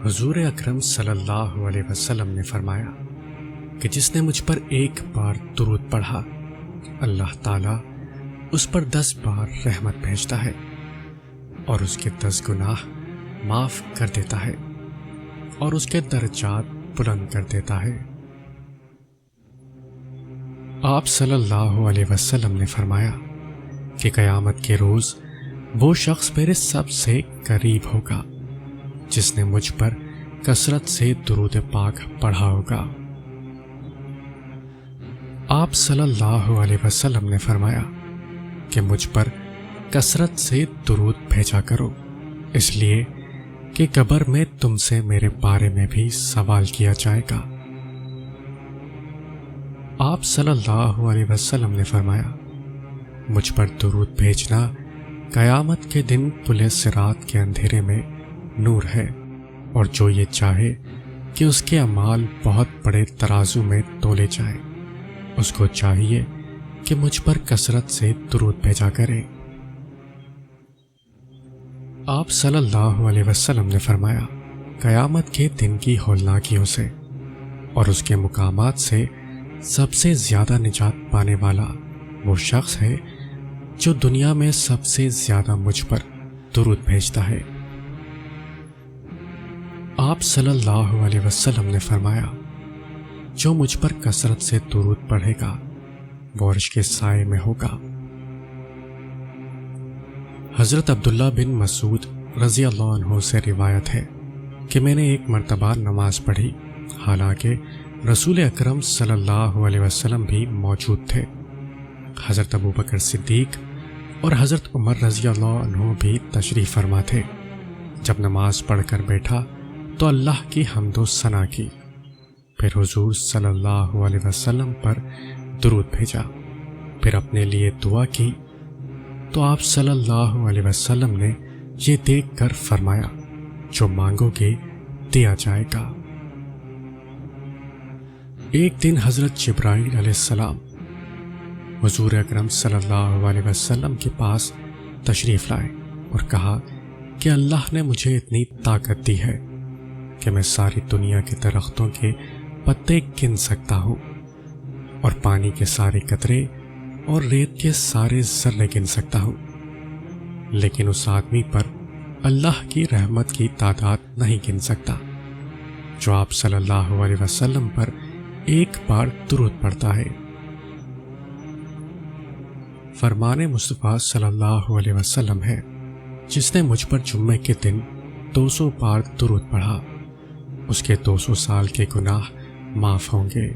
حضور اکرم صلی اللہ علیہ وسلم نے فرمایا کہ جس نے مجھ پر ایک بار درود پڑھا اللہ تعالیٰ اس پر 10 بار رحمت بھیجتا ہے اور اس کے 10 گناہ معاف کر دیتا ہے اور اس کے درجات بلند کر دیتا ہے۔ آپ صلی اللہ علیہ وسلم نے فرمایا کہ قیامت کے روز وہ شخص میرے سب سے قریب ہوگا جس نے مجھ پر کثرت سے درود پاک پڑھا ہوگا۔ آپ صلی اللہ علیہ وسلم نے فرمایا کہ مجھ پر کثرت سے درود بھیجا کرو، اس لیے کہ قبر میں تم سے میرے بارے میں بھی سوال کیا جائے گا۔ آپ صلی اللہ علیہ وسلم نے فرمایا مجھ پر درود بھیجنا قیامت کے دن پل صراط کے اندھیرے میں نور ہے، اور جو یہ چاہے کہ اس کے اعمال بہت بڑے ترازو میں تولے جائیں اس کو چاہیے کہ مجھ پر کثرت سے درود بھیجا کرے۔ آپ صلی اللہ علیہ وسلم نے فرمایا قیامت کے دن کی ہولناکیوں سے اور اس کے مقامات سے سب سے زیادہ نجات پانے والا وہ شخص ہے جو دنیا میں سب سے زیادہ مجھ پر درود بھیجتا ہے۔ آپ صلی اللہ علیہ وسلم نے فرمایا جو مجھ پر کثرت سے درود پڑھے گا وہ عرش کے سائے میں ہوگا۔ حضرت عبداللہ بن مسعود رضی اللہ عنہ سے روایت ہے کہ میں نے ایک مرتبہ نماز پڑھی حالانکہ رسول اکرم صلی اللہ علیہ وسلم بھی موجود تھے۔ حضرت ابوبکر صدیق اور حضرت عمر رضی اللہ عنہ بھی تشریف فرما تھے۔ جب نماز پڑھ کر بیٹھا تو اللہ کی حمد و ثنا کی، پھر حضور صلی اللہ علیہ وسلم پر درود بھیجا، پھر اپنے لیے دعا کی تو آپ صلی اللہ علیہ وسلم نے یہ دیکھ کر فرمایا جو مانگو گے دیا جائے گا۔ ایک دن حضرت جبرائیل علیہ السلام حضور اکرم صلی اللہ علیہ وسلم کے پاس تشریف لائے اور کہا کہ اللہ نے مجھے اتنی طاقت دی ہے کہ میں ساری دنیا کے درختوں کے پتے گن سکتا ہوں اور پانی کے سارے قطرے اور ریت کے سارے ذرے گن سکتا ہوں، لیکن اس آدمی پر اللہ کی رحمت کی تعداد نہیں گن سکتا جو آپ صلی اللہ علیہ وسلم پر ایک بار درود پڑھتا ہے۔ فرمان مصطفیٰ صلی اللہ علیہ وسلم ہے جس نے مجھ پر جمعے کے دن 200 بار درود پڑھا اس کے 200 سال کے گناہ معاف ہوں گے۔